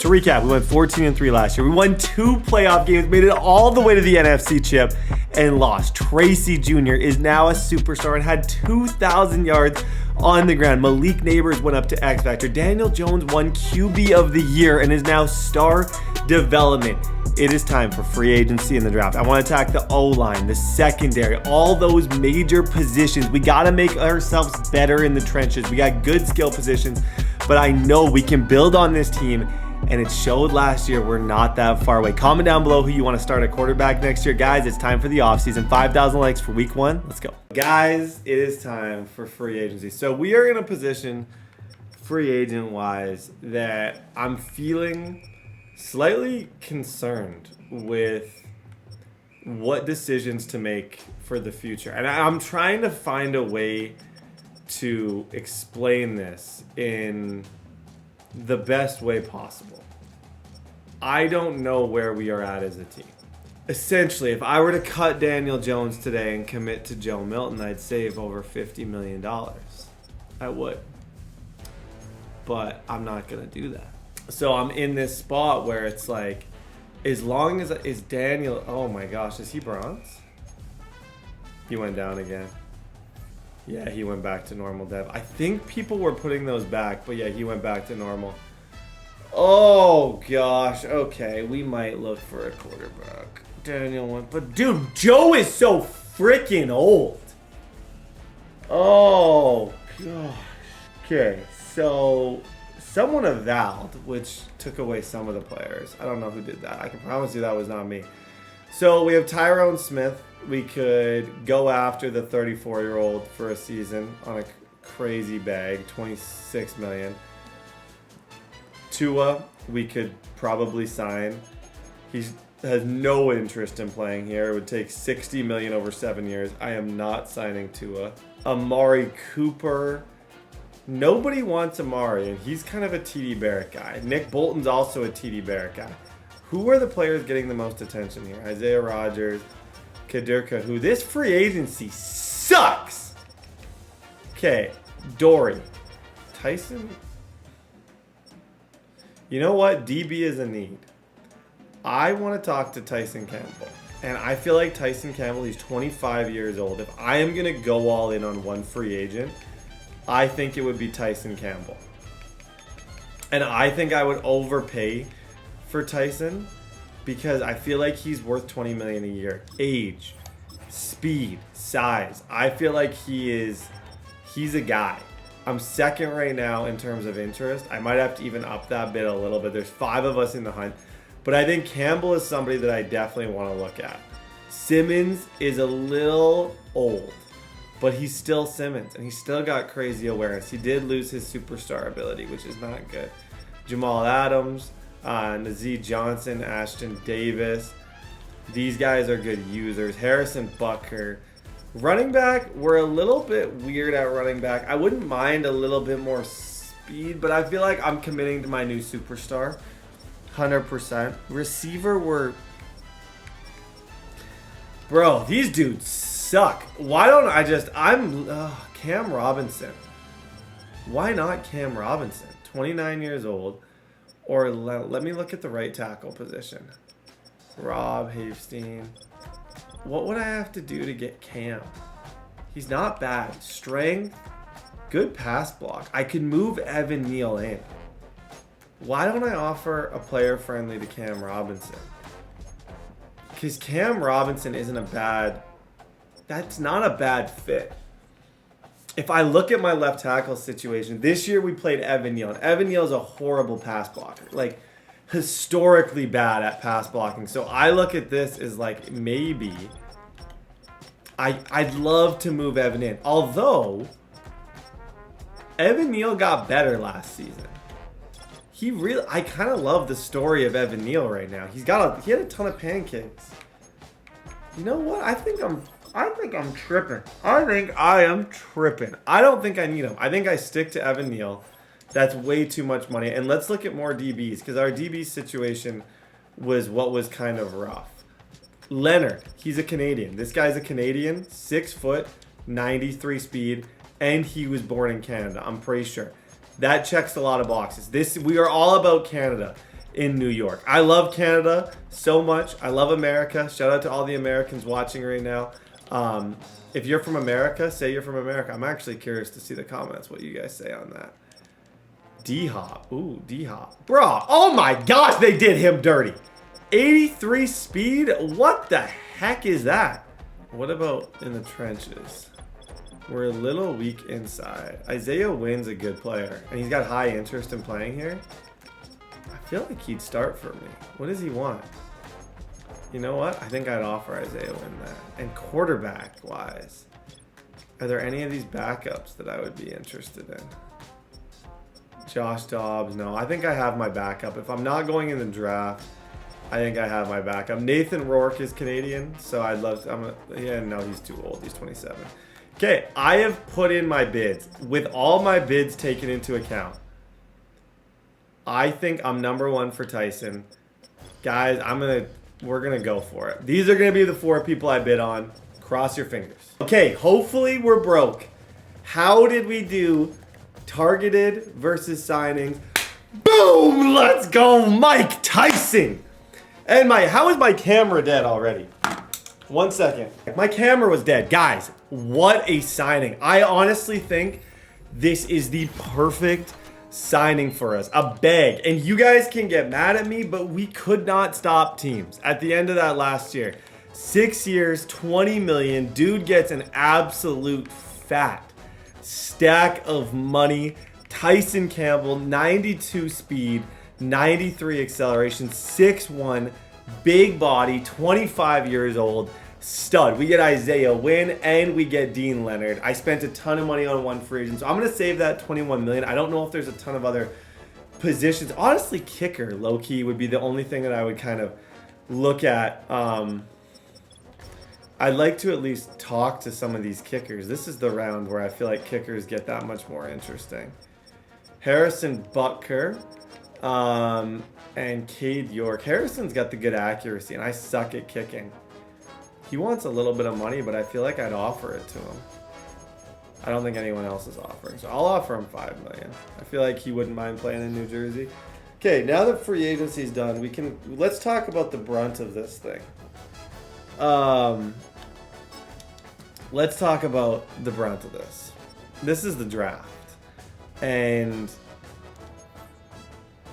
To recap, we went 14-3 last year. We won 2 playoff games, made it all the way to the NFC chip, and lost. Tracy Jr. is now a superstar and had 2,000 yards on the ground. Malik Neighbors went up to X Factor. Daniel Jones won QB of the year and is now star development. It is time for free agency in the draft. I want to attack the O-line, the secondary, all those major positions. We got to make ourselves better in the trenches. We got good skill positions, but I know we can build on this team. And it showed last year we're not that far away. Comment down below who you want to start at quarterback next year. Guys, it's time for the offseason. 5,000 likes for week 1. Let's go. Guys, it is time for free agency. So we are in a position, free agent-wise, that I'm feeling slightly concerned with what decisions to make for the future. And I'm trying to find a way to explain this in the best way possible. I don't know where we are at as a team. Essentially, if I were to cut Daniel Jones today and commit to Joe Milton, I'd save over $50 million. I would. But I'm not going to do that. So I'm in this spot where it's like, as long as is Daniel, oh my gosh, is he bronze? He went down again. Yeah, he went back to normal dev. I think people were putting those back, but yeah, he went back to normal. Oh, gosh. Okay, we might look for a quarterback. Daniel went, but dude, Joe is so freaking old. Oh, gosh. Okay, so someone evalved, which took away some of the players. I don't know who did that. I can promise you that was not me. So we have Tyrone Smith. We could go after the 34-year-old for a season on a crazy bag, $26 million. Tua, we could probably sign. He has no interest in playing here. It would take $60 million over 7 years. I am not signing Tua. Amari Cooper. Nobody wants Amari, and he's kind of a TD Barrett guy. Nick Bolton's also a TD Barrett guy. Who are the players getting the most attention here? Isaiah Rodgers. Kadirka, who this free agency sucks. Okay, Dory. Tyson. You know what? DB is a need. I want to talk to Tyson Campbell. And I feel like Tyson Campbell, he's 25 years old. If I am going to go all in on one free agent, I think it would be Tyson Campbell. And I think I would overpay for Tyson, because I feel like he's worth $20 million a year. Age, speed, size. I feel like he's a guy. I'm second right now in terms of interest. I might have to even up that bid a little bit. There's 5 of us in the hunt. But I think Campbell is somebody that I definitely want to look at. Simmons is a little old, but he's still Simmons, and he's still got crazy awareness. He did lose his superstar ability, which is not good. Jamal Adams, Nazeed Johnson, Ashton Davis. These guys are good users. Harrison Butker. Running back, we're a little bit weird at running back. I wouldn't mind a little bit more speed, but I feel like I'm committing to my new superstar. 100%. Receiver, bro, these dudes suck. Why don't I Cam Robinson. Why not Cam Robinson? 29 years old. Or let me look at the right tackle position. Rob Hafstein. What would I have to do to get Cam? He's not bad. Strength. Good pass block. I could move Evan Neal in. Why don't I offer a player friendly to Cam Robinson? Because Cam Robinson that's not a bad fit. If I look at my left tackle situation, this year we played Evan Neal. And Evan Neal is a horrible pass blocker. Like, historically bad at pass blocking. So I look at this as like, maybe I'd love to move Evan in. Although, Evan Neal got better last season. I kind of love the story of Evan Neal right now. He had a ton of pancakes. You know what? I think I'm tripping. I think I am tripping. I don't think I need him. I think I stick to Evan Neal. That's way too much money. And let's look at more DBs, because our DB situation was what was kind of rough. Leonard, he's a Canadian. This guy's a Canadian, 6 foot, 93 speed, and he was born in Canada, I'm pretty sure. That checks a lot of boxes. We are all about Canada. in New York. I love Canada so much. I love America. Shout out to all the Americans watching right now. If you're from America, say you're from America. I'm actually curious to see the comments, what you guys say on that. D-Hop. Ooh, D-Hop. Bro, oh my gosh, they did him dirty. 83 speed? What the heck is that? What about in the trenches? We're a little weak inside. Isaiah Wynn's a good player, and he's got high interest in playing here. I feel like he'd start for me. What does he want? You know what? I think I'd offer Isaiah Wynn that. And quarterback-wise, are there any of these backups that I would be interested in? Josh Dobbs, no. I think I have my backup. If I'm not going in the draft, I think I have my backup. Nathan Rourke is Canadian, so I'd love to. Yeah, no, he's too old. He's 27. Okay, I have put in my bids. With all my bids taken into account, I think I'm #1 for Tyson. Guys, we're gonna go for it. These are gonna be the 4 people I bid on. Cross your fingers. Okay, hopefully we're broke. How did we do targeted versus signings? Boom! Let's go, Mike Tyson! And how is my camera dead already? 1 second. My camera was dead. Guys, what a signing. I honestly think this is the perfect signing for us. A bag. And you guys can get mad at me, but we could not stop teams at the end of that last year. 6 years, 20 million. Dude gets an absolute fat stack of money. Tyson Campbell, 92 speed, 93 acceleration, 6'1", big body, 25 years old, stud. We get Isaiah Wynn and we get Dean Leonard. I spent a ton of money on one free agent, so I'm going to save that 21 million. I don't know if there's a ton of other positions. Honestly, kicker, low-key, would be the only thing that I would kind of look at. I'd like to at least talk to some of these kickers. This is the round where I feel like kickers get that much more interesting. Harrison Butker and Cade York. Harrison's got the good accuracy, and I suck at kicking. He wants a little bit of money, but I feel like I'd offer it to him. I don't think anyone else is offering, so I'll offer him $5 million. I feel like he wouldn't mind playing in New Jersey. Okay, now that free agency's done, let's talk about the brunt of this thing. Let's talk about the brunt of this. This is the draft. And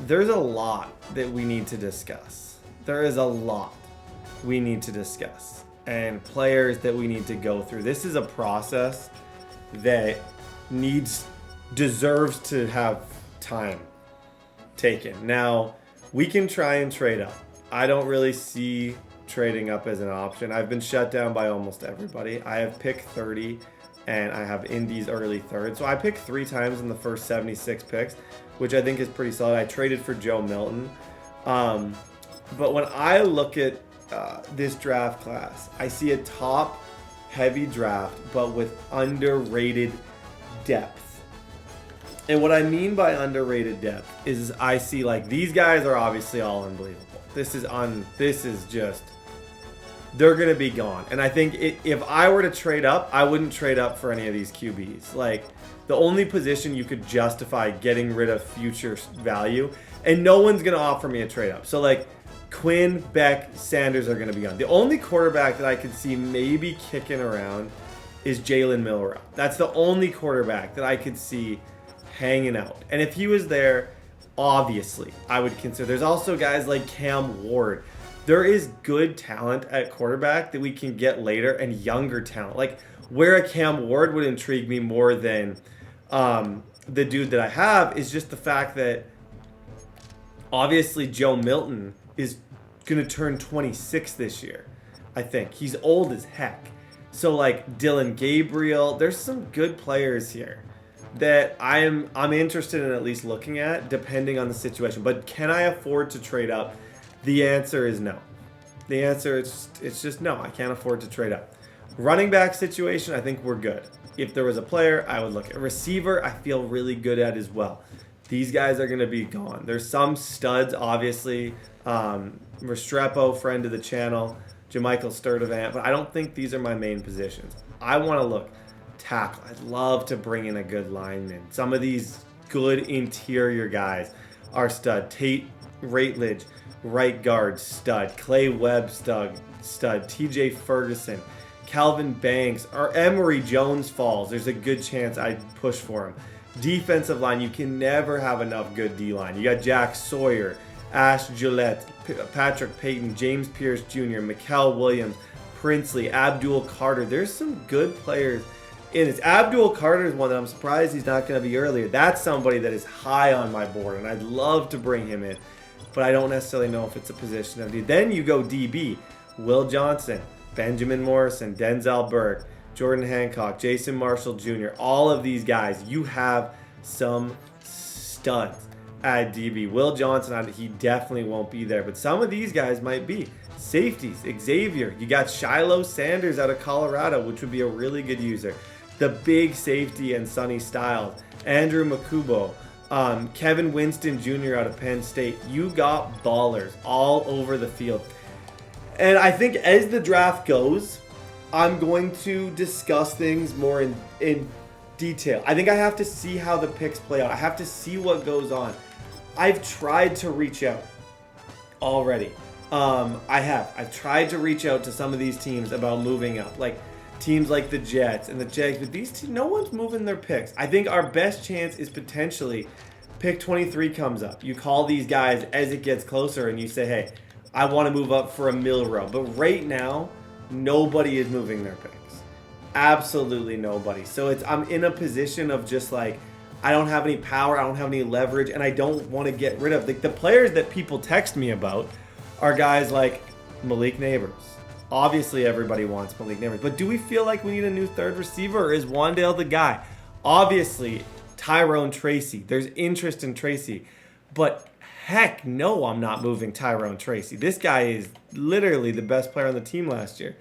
there's a lot that we need to discuss. There is a lot we need to discuss. And players that we need to go through. This is a process that deserves to have time taken. Now, we can try and trade up. I don't really see trading up as an option. I've been shut down by almost everybody. I have pick 30 and I have Indy's early third. So I picked 3 times in the first 76 picks, which I think is pretty solid. I traded for Joe Milton. But when I look at this draft class, I see a top heavy draft, but with underrated depth. And what I mean by underrated depth is I see like these guys are obviously all unbelievable. This is just, they're going to be gone. And I think if I were to trade up, I wouldn't trade up for any of these QBs. Like the only position you could justify getting rid of future value, and no one's going to offer me a trade up. So like Quinn, Beck, Sanders are going to be gone. The only quarterback that I could see maybe kicking around is Jalen Milroe. That's the only quarterback that I could see hanging out. And if he was there, obviously, I would consider. There's also guys like Cam Ward. There is good talent at quarterback that we can get later, and younger talent. Like where a Cam Ward would intrigue me more than the dude that I have is just the fact that obviously Joe Milton is going to turn 26 this year. I think he's old as heck. So like Dylan Gabriel, there's some good players here that I'm interested in at least looking at, depending on the situation. But can I afford to trade up? The answer is no. The answer is it's just no. I can't afford to trade up. Running back situation, I think we're good. If there was a player, I would look at. Receiver, I feel really good at as well. These guys are going to be gone. There's some studs, obviously. Restrepo, friend of the channel. Jermichael Sturdivant. But I don't think these are my main positions. I want to look tackle. I'd love to bring in a good lineman. Some of these good interior guys are stud. Tate Ratelidge, right guard, stud. Clay Webb, stud. TJ Ferguson, Calvin Banks, or Emory Jones falls. There's a good chance I'd push for him. Defensive line, you can never have enough good D-line. You got Jack Sawyer, Ash Gillette, Patrick Payton, James Pierce Jr., Mikal Williams, Princely, Abdul Carter. There's some good players in this. Abdul Carter is one that I'm surprised he's not going to be earlier. That's somebody that is high on my board, and I'd love to bring him in, but I don't necessarily know if it's a position of need. Then you go DB. Will Johnson, Benjamin Morrison, Denzel Burke, Jordan Hancock, Jason Marshall Jr., all of these guys, you have some studs at DB. Will Johnson, he definitely won't be there, but some of these guys might be. Safeties, Xavier. You got Shiloh Sanders out of Colorado, which would be a really good user. The big safety and Sonny Styles. Andrew Makubo. Kevin Winston Jr. out of Penn State. You got ballers all over the field. And I think as the draft goes, I'm going to discuss things more in detail. I think I have to see how the picks play out. I have to see what goes on. I've tried to reach out already. I've tried to reach out to some of these teams about moving up. Like teams like the Jets and the Jags. But these teams, no one's moving their picks. I think our best chance is potentially pick 23 comes up. You call these guys as it gets closer and you say, hey, I want to move up for a Milrow. But right now, nobody is moving their picks. Absolutely nobody. So I'm in a position of just like, I don't have any power, I don't have any leverage, and I don't want to get rid of. The players that people text me about are guys like Malik Neighbors. Obviously, everybody wants Malik Neighbors. But do we feel like we need a new third receiver, or is Wandale the guy? Obviously, Tyrone Tracy. There's interest in Tracy. But heck no, I'm not moving Tyrone Tracy. This guy is literally the best player on the team last year.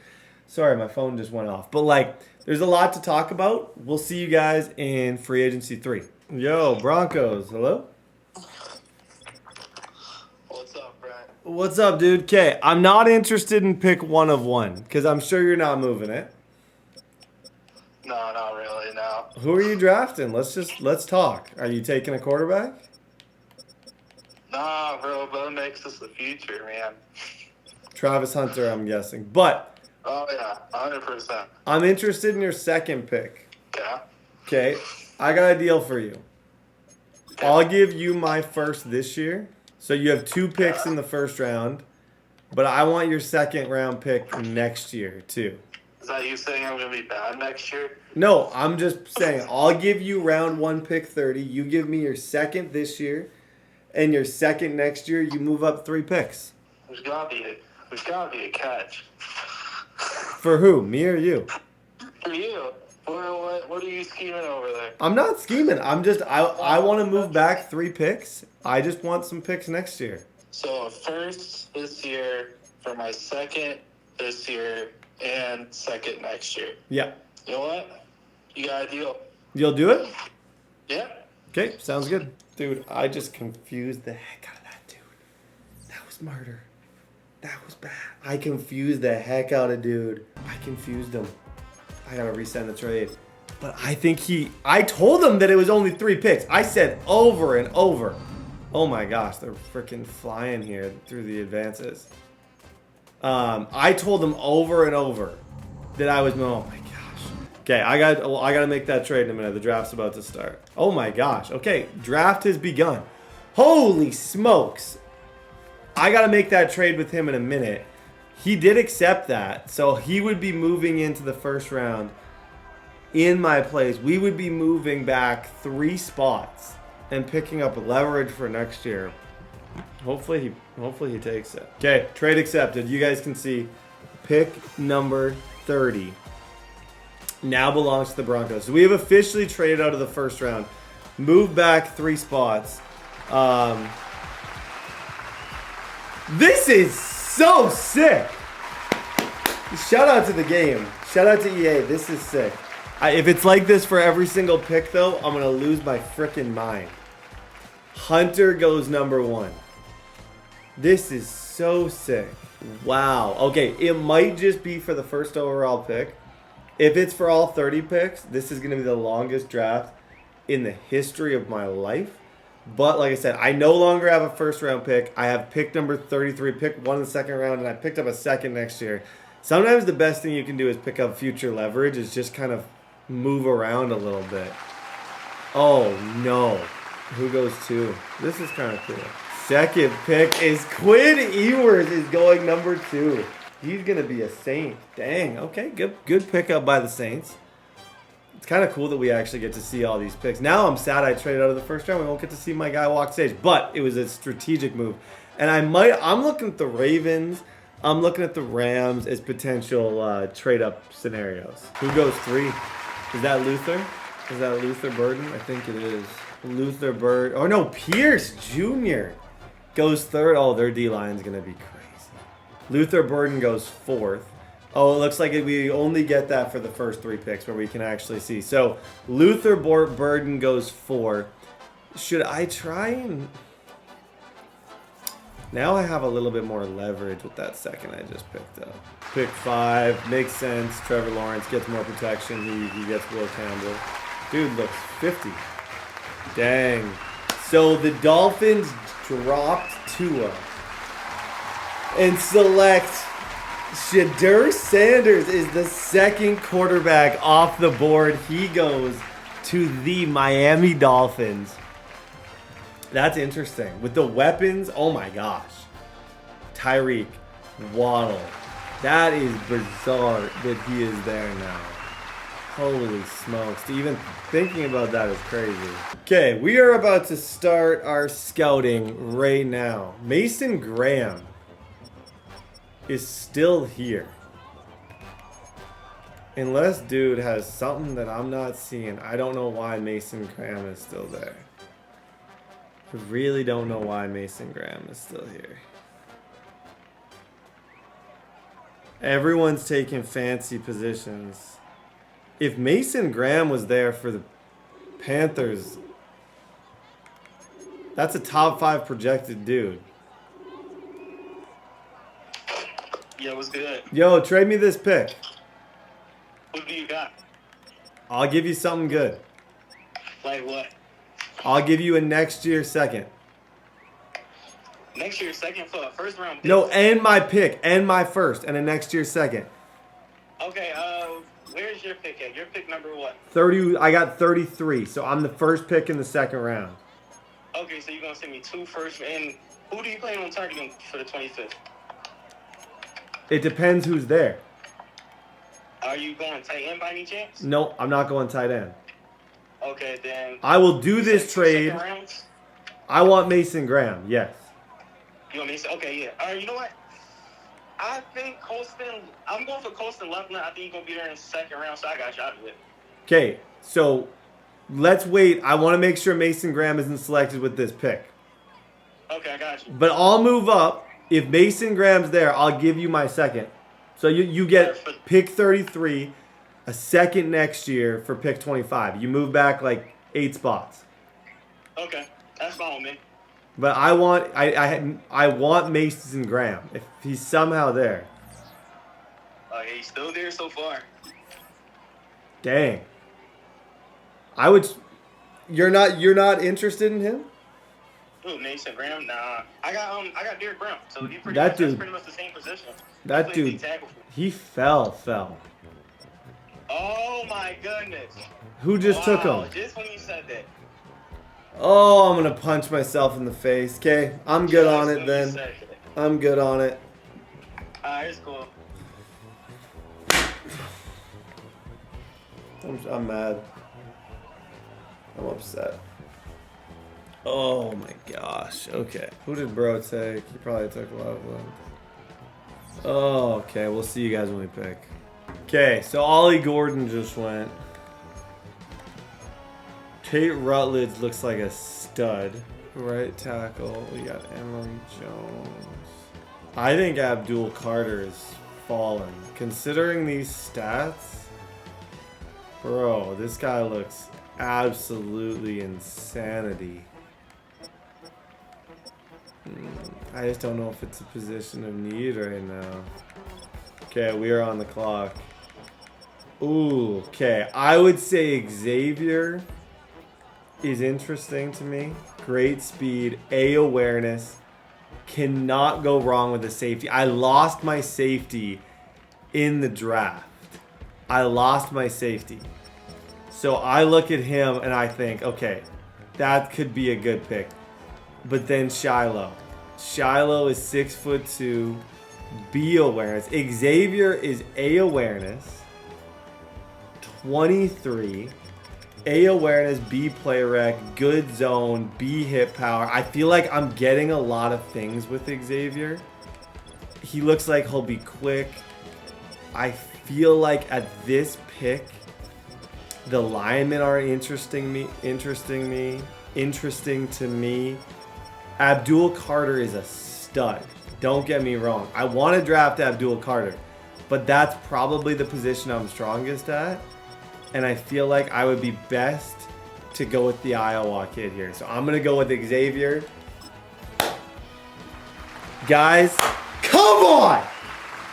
Sorry, my phone just went off. But, like, there's a lot to talk about. We'll see you guys in Free Agency 3. Yo, Broncos. Hello? What's up, Brett? What's up, dude? Okay, I'm not interested in pick 1 of 1 because I'm sure you're not moving it. No, not really, no. Who are you drafting? Let's talk. Are you taking a quarterback? Nah, bro, Bo makes us the future, man. Travis Hunter, I'm guessing. But Oh, yeah, 100%. I'm interested in your second pick. Yeah? Okay, I got a deal for you. Yeah. I'll give you my first this year. So you have 2 picks in the first round, but I want your second round pick next year too. Is that you saying I'm going to be bad next year? No, I'm just saying I'll give you round 1 pick 30. You give me your second this year, and your second next year. You move up 3 picks. There's got to be a catch. For who? Me or you? For you. What are you scheming over there? I'm not scheming. I want to move back 3 picks. I just want some picks next year. So, first this year for my second this year and second next year. Yeah. You know what? You got a deal. You'll do it? Yeah. Okay, sounds good. Dude, I just confused the heck out of that dude. That was murder. That was bad. I confused the heck out of dude. I confused him. I gotta resend the trade. But I think I told him that it was only 3 picks. I said over and over. Oh my gosh, they're freaking flying here through the advances. I told him over and over that I was, oh my gosh. Okay, I gotta make that trade in a minute. The draft's about to start. Oh my gosh. Okay, draft has begun. Holy smokes. I gotta make that trade with him in a minute. He did accept that, so he would be moving into the first round in my place. We would be moving back 3 spots and picking up leverage for next year. Hopefully he takes it. Okay, trade accepted. You guys can see pick number 30 now belongs to the Broncos. So we have officially traded out of the first round, moved back 3 spots. This is so sick. Shout out to the game. Shout out to EA. This is sick. If it's like this for every single pick, though, I'm going to lose my freaking mind. Hunter goes number 1. This is so sick. Wow. Okay, it might just be for the first overall pick. If it's for all 30 picks, this is going to be the longest draft in the history of my life. But like I said, I no longer have a first round pick. I have pick number 33, pick 1 in the second round, and I picked up a second next year. Sometimes the best thing you can do is pick up future leverage, is just kind of move around a little bit. Oh no. Who goes 2? This is kind of cool. Second pick is Quinn Ewers is going number 2. He's going to be a Saint. Dang. Okay, good pickup by the Saints. It's kind of cool that we actually get to see all these picks. Now I'm sad I traded out of the first round. We won't get to see my guy walk stage. But it was a strategic move. And I'm looking at the Ravens. I'm looking at the Rams as potential trade-up scenarios. Who goes 3? Is that Luther? Is that Luther Burden? I think it is. Luther Bird. Oh, no. Pierce Jr. goes 3rd. Oh, their D-line's going to be crazy. Luther Burden goes 4th. Oh, it looks like we only get that for the first 3 picks where we can actually see. So, Luther Burden goes 4. Should I try and... Now I have a little bit more leverage with that second I just picked up. Pick 5. Makes sense. Trevor Lawrence gets more protection. He gets Will Campbell. Dude looks 50. Dang. So the Dolphins dropped Tua and select Shadur Sanders is the second quarterback off the board. He goes to the Miami Dolphins. That's interesting. With the weapons, oh my gosh. Tyreek, Waddle. That is bizarre that he is there now. Holy smokes. Even thinking about that is crazy. Okay, we are about to start our scouting right now. Mason Graham is still here. Unless dude has something that I'm not seeing. I don't know why Mason Graham is still there. I really don't know why Mason Graham is still here. Everyone's taking fancy positions. If Mason Graham was there for the Panthers, that's a top 5 projected dude. Yeah, what's good? Yo, trade me this pick. What do you got? I'll give you something good. Like what? I'll give you a next year second. Next year, second for a first round pick? No, and my pick, and my first, and a next year second. Okay, where's your pick at? Your pick number what? 30. I got 33, so I'm the first pick in the second round. Okay, so you're going to send me 2 first, and who do you plan on targeting for the 25th? It depends who's there. Are you going tight end by any chance? No, I'm not going tight end. Okay, then. I will do this Two trade. second rounds? I want Mason Graham, yes. You want me to say? Okay, yeah. All right, you know what? I think Colston, I'm going for Colston Leveland. I think he's going to be there in the second round, so I got you out of it. Okay, so let's wait. I want to make sure Mason Graham isn't selected with this pick. Okay, I got you. But I'll move up. If Mason Graham's there, I'll give you my second. So you get pick 33, a second next year for pick 25. You move back like 8 spots. Okay, that's fine with me. But I want Mason Graham if he's somehow there. Okay, he's still there so far. Dang. I would. You're not interested in him? Ooh, Mason Graham? Nah. I got Derek Brown, so That dude- that's pretty much the same position. That dude, he fell. Oh my goodness. Who just took him? Just when you said that. Oh, I'm going to punch myself in the face. Okay, I'm good on it then. I'm good on it. Alright, it's cool. I'm mad. I'm upset. Oh my gosh. Okay. Who did bro take? He probably took a lot of them. Oh, okay. We'll see you guys when we pick. Okay, so Ollie Gordon just went. Tate Rutledge looks like a stud. Right tackle. We got Emory Jones. I think Abdul Carter is fallen. Considering these stats, bro, this guy looks absolutely insanity. I just don't know if it's a position of need right now. Okay, we are on the clock. Ooh, okay. I would say Xavier is interesting to me. great speed, A awareness. Cannot go wrong with the safety. I lost my safety in the draft. I lost my safety. So I look at him and I think, okay, that could be a good pick. But then Shiloh. Shiloh is 6'2", B awareness. Xavier is A awareness, 23. A awareness, B play rec, good zone, B hit power. I feel like I'm getting a lot of things with Xavier. He looks like he'll be quick. I feel like at this pick, the linemen are interesting to me. Abdul Carter is a stud. Don't get me wrong. I want to draft Abdul Carter, but that's probably the position I'm strongest at. And I feel like I would be best to go with the Iowa kid here. So I'm going to go with Xavier. Guys, come on!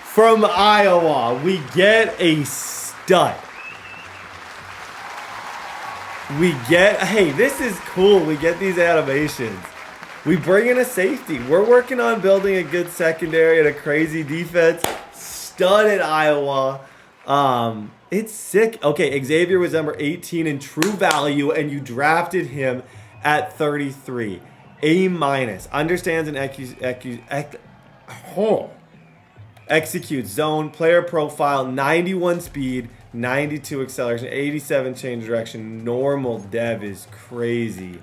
From Iowa, we get a stud. Hey, this is cool. We get these animations. We bring in a safety. We're working on building a good secondary and a crazy defense. Stud at Iowa. It's sick. Okay, Xavier was number 18 in true value, and you drafted him at 33. A-. Understands and executes zone, player profile, 91 speed, 92 acceleration, 87 change direction. Normal dev is crazy.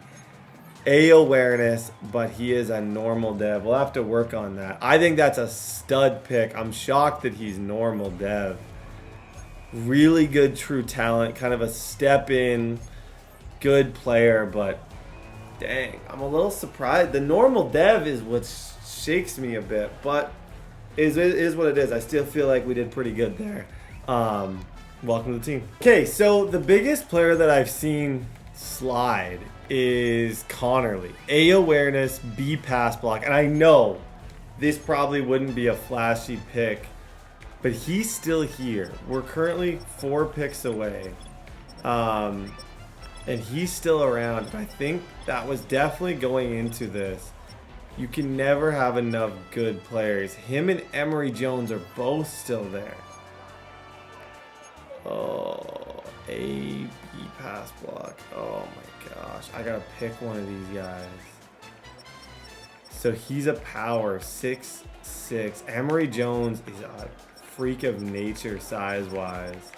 A awareness, but he is a normal dev. We'll have to work on that. I think that's a stud pick. I'm shocked that he's normal dev. Really good true talent, kind of a step in, good player, but dang, I'm a little surprised. The normal dev is what shakes me a bit, but is what it is. I still feel like we did pretty good there. Welcome to the team. Okay, so the biggest player that I've seen slide is Connerly. A awareness, B pass block, and I know this probably wouldn't be a flashy pick, but he's still here. We're currently 4 picks away. And he's still around. I think that was definitely going into this. You can never have enough good players. Him and Emory Jones are both still there. Oh, A, B pass block. Oh my gosh. I gotta pick one of these guys. So he's a power, 6'6". Emory Jones is a freak of nature size-wise.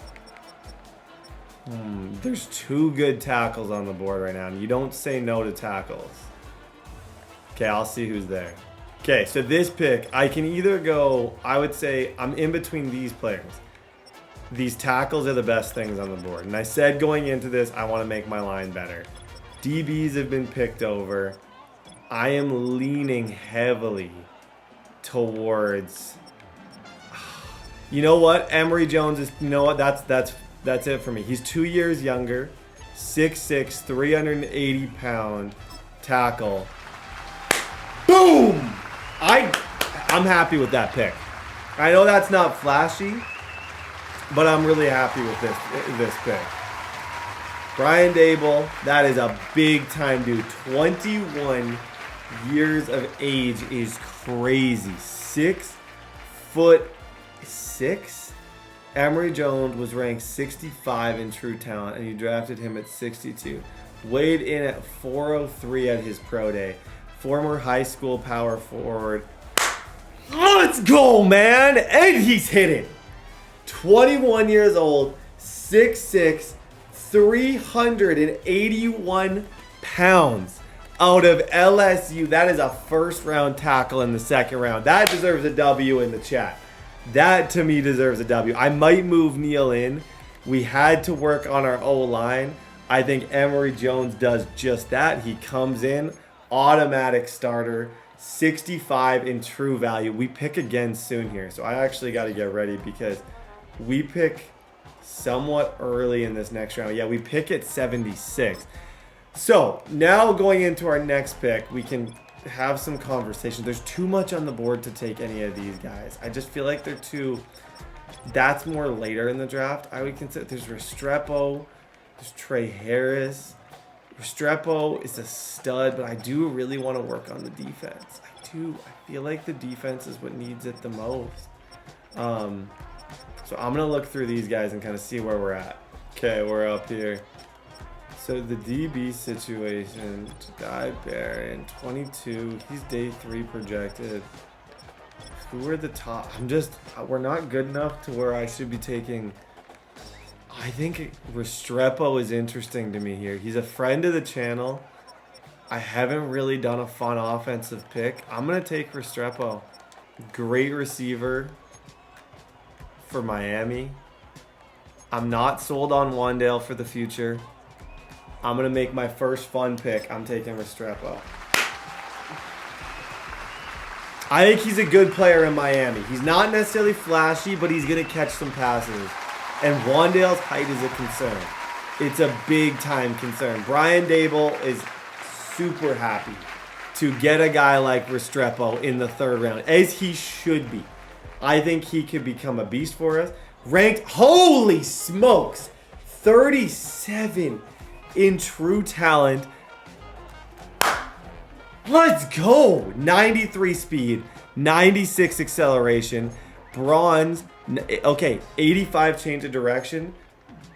There's 2 good tackles on the board right now, and you don't say no to tackles. Okay, I'll see who's there. Okay, so this pick, I can either go, I would say I'm in between these players. These tackles are the best things on the board. And I said going into this, I want to make my line better. DBs have been picked over. I am leaning heavily towards... You know what? Emory Jones is, you know what? That's it for me. He's 2 years younger, 6'6", 380-pound tackle. Boom! I'm happy with that pick. I know that's not flashy, but I'm really happy with this pick. Brian Dable, that is a big time dude. 21 years of age is crazy. 6'6". Emory Jones was ranked 65 in true talent, and you drafted him at 62. Weighed in at 403 at his pro day. Former high school power forward. Let's go, man! And he's hitting. 21 years old, 6'6", 381 pounds out of LSU. That is a first-round tackle in the second round. That deserves a W in the chat. That, to me, deserves a W. I might move Neal in. We had to work on our O-line. I think Emory Jones does just that. He comes in, automatic starter, 65 in true value. We pick again soon here, so I actually got to get ready because we pick somewhat early in this next round. Yeah, we pick at 76. So now going into our next pick, we can have some conversation. There's too much on the board to take any of these guys. I just feel like they're too... That's more later in the draft. I would consider there's Restrepo, there's Trey Harris. Restrepo is a stud, but I do really want to work on the defense. I do. I feel like the defense is what needs it the most. So I'm going to look through these guys and kind of see where we're at. Okay, we're up here. So the DB situation, Guy Barron, 22. He's day 3 projected. Who are the top? We're not good enough to where I should be taking. I think Restrepo is interesting to me here. He's a friend of the channel. I haven't really done a fun offensive pick. I'm going to take Restrepo. Great receiver for Miami. I'm not sold on Wandale for the future. I'm going to make my first fun pick. I'm taking Restrepo. I think he's a good player in Miami. He's not necessarily flashy, but he's going to catch some passes. And Wandale's height is a concern. It's a big-time concern. Brian Dable is super happy to get a guy like Restrepo in the 3rd round, as he should be. I think he could become a beast for us. Ranked, holy smokes, 37 in true talent. Let's go. 93 speed, 96 acceleration, bronze. Okay, 85 change of direction.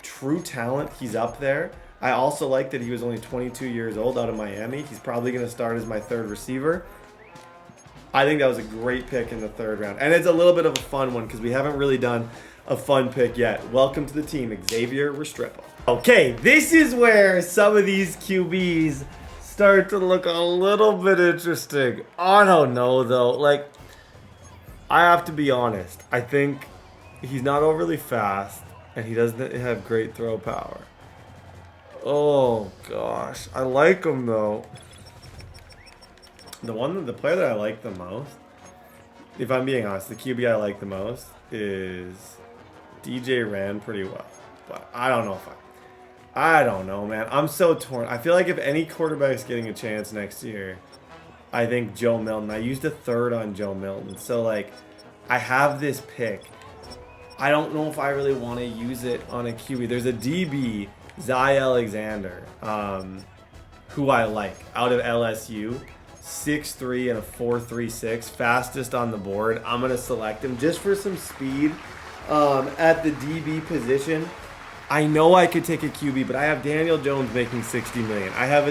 True talent, he's up there. I also like that he was only 22 years old out of Miami. He's probably going to start as my 3rd receiver. I think that was a great pick in the 3rd round. And it's a little bit of a fun one because we haven't really done a fun pick yet. Welcome to the team, Xavier Restrepo. Okay, this is where some of these QBs start to look a little bit interesting. I don't know, though. Like, I have to be honest. I think he's not overly fast, and he doesn't have great throw power. Oh, gosh. I like him, though. The player that I like the most, if I'm being honest, the QB I like the most is DJ ran pretty well. But I don't know if I don't know, man. I'm so torn. I feel like if any quarterback's getting a chance next year, I think Joe Milton. I used a 3rd on Joe Milton. So, like, I have this pick. I don't know if I really want to use it on a QB. There's a DB, Zy Alexander, who I like, out of LSU. 6'3" and a 4.36, fastest on the board. I'm going to select him just for some speed at the DB position. I know I could take a QB, but I have Daniel Jones making $60 million. I have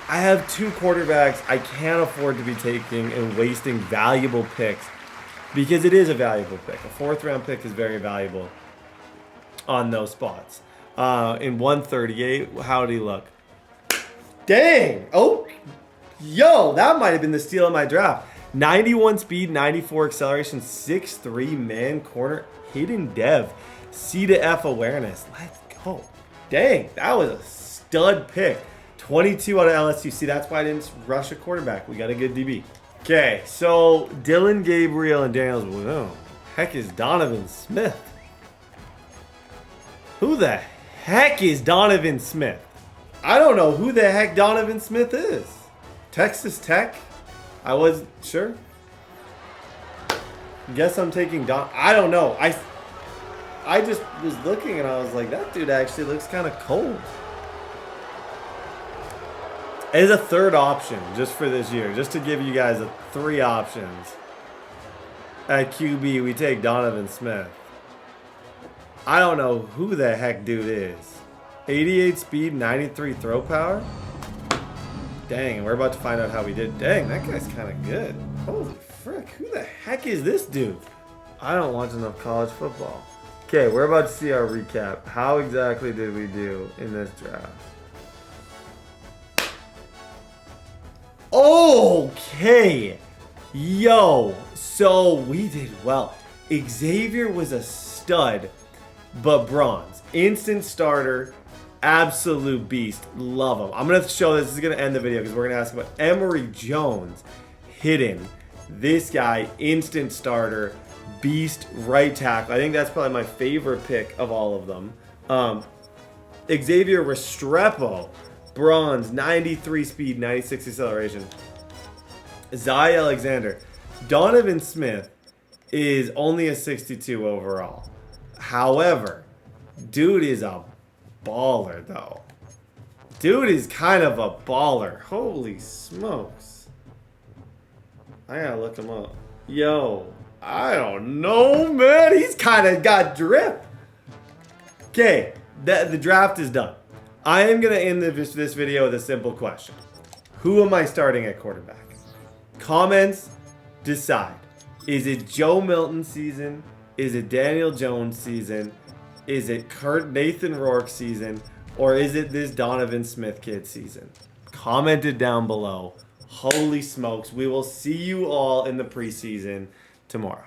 I have 2 quarterbacks I can't afford to be taking and wasting valuable picks because it is a valuable pick. A 4th round pick is very valuable on those spots. In 138, how did he look? Dang! Oh, yo, that might have been the steal of my draft. 91 speed, 94 acceleration, 6'3" man corner, hidden dev, C to F awareness. Let's go. Dang, that was a stud pick. 22 out of LSU. See, that's why I didn't rush a quarterback. We got a good DB. Okay, so Dylan Gabriel and Daniels. Whoa, heck is Donovan Smith? Who the heck is Donovan Smith? I don't know who the heck Donovan Smith is. Texas Tech? I wasn't sure. Guess I'm taking I don't know. I just was looking and I was like, that dude actually looks kind of cold. As a 3rd option just for this year, just to give you guys 3 options. At QB, we take Donovan Smith. I don't know who the heck dude is. 88 speed, 93 throw power. Dang, we're about to find out how we did. Dang, that guy's kind of good. Holy frick, who the heck is this dude? I don't watch enough college football. Okay, we're about to see our recap. How exactly did we do in this draft? Okay. Yo, so we did well. Xavier was a stud, but bronze. Instant starter. Absolute beast. Love him. I'm going to show this. This is going to end the video because we're going to ask about Emory Jones. Hidden. This guy, instant starter. Beast right tackle. I think that's probably my favorite pick of all of them. Xavier Restrepo. Bronze. 93 speed, 96 acceleration. Zy Alexander. Donovan Smith is only a 62 overall. However, dude is a baller, though. Dude is kind of a baller. Holy smokes. I gotta look him up. Yo, I don't know, man. He's kind of got drip. Okay, the draft is done. I am going to end this video with a simple question. Who am I starting at quarterback? Comments, decide. Is it Joe Milton season? Is it Daniel Jones season? Is it Nathan Rourke season? Or is it this Donovan Smith kid season? Comment it down below. Holy smokes. We will see you all in the preseason tomorrow.